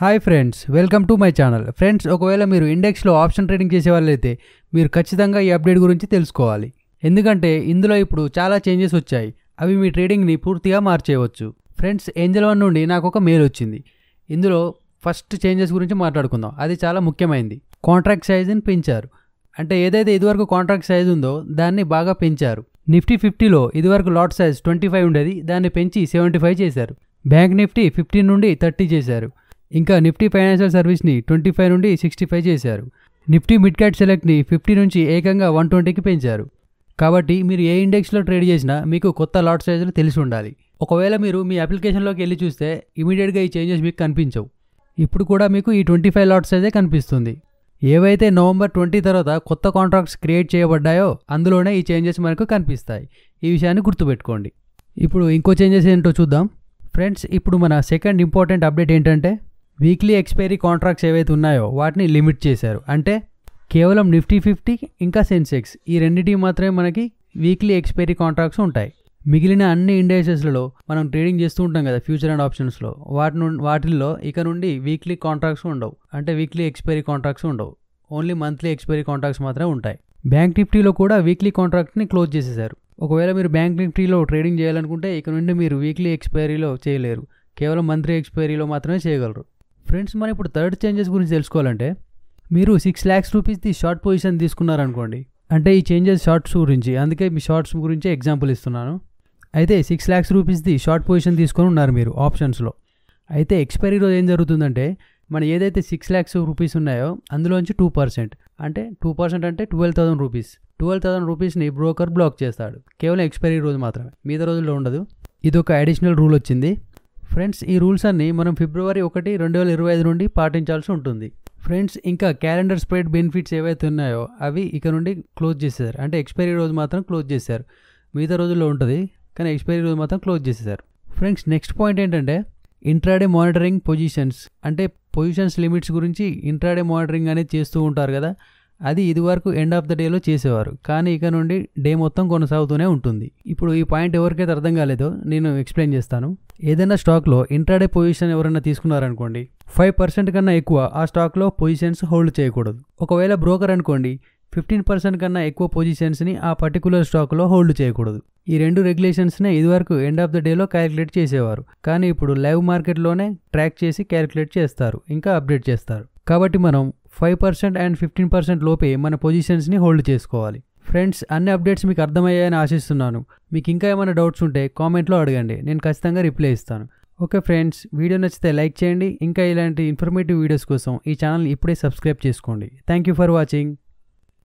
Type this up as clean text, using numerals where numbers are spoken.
Hi friends, welcome to my channel. Friends, ఒకవేళ మీరు ఇండెక్స్లో option trading చేసే వాళ్ళైతే మీరు ఖచ్చితంగా ఈ అప్డేట్ గురించి తెలుసుకోవాలి. ఎందుకంటే ఇందులో ఇప్పుడు చాలా చేంజెస్ వచ్చాయి. అవి మీ ట్రేడింగ్ని పూర్తిగా మార్చేయవచ్చు. ఫ్రెండ్స్, ఏంజల్ వన్ నుండి నాకు ఒక మెయిల్ వచ్చింది. ఇందులో ఫస్ట్ చేంజెస్ గురించి మాట్లాడుకుందాం. అది చాలా ముఖ్యమైనది. కాంట్రాక్ట్ సైజుని పెంచారు. అంటే ఏదైతే ఇదివరకు కాంట్రాక్ట్ సైజ్ ఉందో దాన్ని బాగా పెంచారు. నిఫ్టీ 50లో ఇదివరకు లాట్ సైజ్ 25 ఉండేది, దాన్ని పెంచి 75 చేశారు. బ్యాంక్ నిఫ్టీ 15 నుండి 30 చేశారు. ఇంకా నిఫ్టీ ఫైనాన్షియల్ సర్వీస్ని 25 నుండి 65 చేశారు. నిఫ్టీ మిడ్ క్యాట్ సెలెక్ట్ని 50 నుంచి ఏకంగా 120కి పెంచారు. కాబట్టి మీరు ఏ ఇండెక్స్లో ట్రేడ్ చేసినా మీకు కొత్త లాట్ సైజులు తెలిసి ఉండాలి. ఒకవేళ మీరు మీ అప్లికేషన్లోకి వెళ్ళి చూస్తే ఇమీడియట్గా ఈ చేంజెస్ మీకు కనిపించవు. ఇప్పుడు కూడా మీకు ఈ 25 లాట్ సైజే కనిపిస్తుంది. ఏవైతే నవంబర్ 20 తర్వాత కొత్త కాంట్రాక్ట్స్ క్రియేట్ చేయబడ్డాయో అందులోనే ఈ చేంజెస్ మనకు కనిపిస్తాయి. ఈ విషయాన్ని గుర్తుపెట్టుకోండి. ఇప్పుడు ఇంకో చేంజెస్ ఏంటో చూద్దాం. ఫ్రెండ్స్, ఇప్పుడు మన సెకండ్ ఇంపార్టెంట్ అప్డేట్ ఏంటంటే వీక్లీ ఎక్స్పైరీ కాంట్రాక్ట్స్ ఏవైతే ఉన్నాయో వాటిని లిమిట్ చేశారు. అంటే కేవలం నిఫ్టీ 50 ఇంకా సెన్సెక్స్ ఈ రెండింటి మాత్రమే మనకి వీక్లీ ఎక్స్పైరీ కాంట్రాక్ట్స్ ఉంటాయి. మిగిలిన అన్ని ఇండెక్సెస్లలో మనం ట్రేడింగ్ చేస్తూ ఉంటాం కదా, ఫ్యూచర్ అండ్ ఆప్షన్స్లో. వాటిల్లో ఇక నుండి వీక్లీ కాంట్రాక్ట్స్ ఉండవు. అంటే వీక్లీ ఎక్స్పైరీ కాంట్రాక్ట్స్ ఉండవు. ఓన్లీ మంత్లీ ఎక్స్పైరీ కాంట్రాక్ట్స్ మాత్రమే ఉంటాయి. బ్యాంక్ నిఫ్టీలో కూడా వీక్లీ కాంట్రాక్ట్ని క్లోజ్ చేసేశారు. ఒకవేళ మీరు బ్యాంక్ నిఫ్టీలో ట్రేడింగ్ చేయాలనుకుంటే ఇక నుండి మీరు వీక్లీ ఎక్స్పైరీలో చేయలేరు. కేవలం మంత్లీ ఎక్స్పైరీలో మాత్రమే చేయగలరు. ఫ్రెండ్స్, మనం ఇప్పుడు థర్డ్ చేంజెస్ గురించి తెలుసుకోవాలంటే మీరు 6 lakhs రూపీస్ది షార్ట్ పొజిషన్ తీసుకున్నారనుకోండి. అంటే ఈ చేంజెస్ షార్ట్స్ గురించి, అందుకే మీ షార్ట్స్ గురించి ఎగ్జాంపుల్ ఇస్తున్నాను. అయితే 6 lakhs రూపీస్ది షార్ట్ పొజిషన్ తీసుకొని ఉన్నారు మీరు ఆప్షన్స్లో. అయితే ఎక్స్పైరీ రోజు ఏం జరుగుతుందంటే మన ఏదైతే 6 lakhs రూపీస్ ఉన్నాయో అందులోంచి 2%, అంటే 2% అంటే 12,000 రూపీస్. 12,000 రూపీస్ని బ్రోకర్ బ్లాక్ చేస్తాడు. కేవలం ఎక్స్పైరీ రోజు మాత్రమే, మిగతా రోజుల్లో ఉండదు. ఇది ఒక అడిషనల్ రూల్ వచ్చింది. ఫ్రెండ్స్, ఈ రూల్స్ అన్నీ మనం February 1, 2025 నుండి పాటించాల్సి ఉంటుంది. ఫ్రెండ్స్, ఇంకా క్యాలెండర్ స్ప్రెడ్ బెనిఫిట్స్ ఏవైతే ఉన్నాయో అవి ఇక నుండి క్లోజ్ చేసేసారు. అంటే ఎక్స్పైరీ రోజు మాత్రం క్లోజ్ చేశారు. మిగతా రోజుల్లో ఉంటుంది, కానీ ఎక్స్పైరీ రోజు మాత్రం క్లోజ్ చేసేసారు. ఫ్రెండ్స్, నెక్స్ట్ పాయింట్ ఏంటంటే ఇంట్రాడే మానిటరింగ్ పొజిషన్స్. అంటే పొజిషన్స్ లిమిట్స్ గురించి ఇంట్రాడే మానిటరింగ్ అనేది చేస్తూ ఉంటారు కదా, అది ఇదివరకు ఎండ్ ఆఫ్ ద డేలో చేసేవారు. కానీ ఇక నుండి డే మొత్తం కొనసాగుతూనే ఉంటుంది. ఇప్పుడు ఈ పాయింట్ ఎవరికైతే అర్థం కాలేదో నేను ఎక్స్ప్లెయిన్ చేస్తాను. ఏదైనా స్టాక్లో ఇంట్రాడే పొజిషన్ ఎవరైనా తీసుకున్నారనుకోండి, 5% కన్నా ఎక్కువ ఆ స్టాక్లో పొజిషన్స్ హోల్డ్ చేయకూడదు. ఒకవేళ బ్రోకర్ అనుకోండి, 15% కన్నా ఎక్కువ పొజిషన్స్ని ఆ పర్టికులర్ స్టాక్లో హోల్డ్ చేయకూడదు. ఈ రెండు రెగ్యులేషన్స్నే ఇదివరకు ఎండ్ ఆఫ్ ద డేలో క్యాలిక్యులేట్ చేసేవారు. కానీ ఇప్పుడు లైవ్ మార్కెట్లోనే ట్రాక్ చేసి క్యాలిక్యులేట్ చేస్తారు, ఇంకా అప్డేట్ చేస్తారు. కాబట్టి మనం 5% అండ్ 15% లోపే మన పొజిషన్స్ని హోల్డ్ చేసుకోవాలి. ఫ్రెండ్స్, అన్ని అప్డేట్స్ మీకు అర్థమయ్యాయని ఆశిస్తున్నాను. మీకు ఇంకా ఏమైనా డౌట్స్ ఉంటే కామెంట్లో అడగండి, నేను ఖచ్చితంగా రిప్లై ఇస్తాను. ఓకే ఫ్రెండ్స్, వీడియో నచ్చితే లైక్ చేయండి. ఇంకా ఇలాంటి ఇన్ఫర్మేటివ్ వీడియోస్ కోసం ఈ ఛానల్ ఇప్పుడే సబ్స్క్రైబ్ చేసుకోండి. Thank you for watching.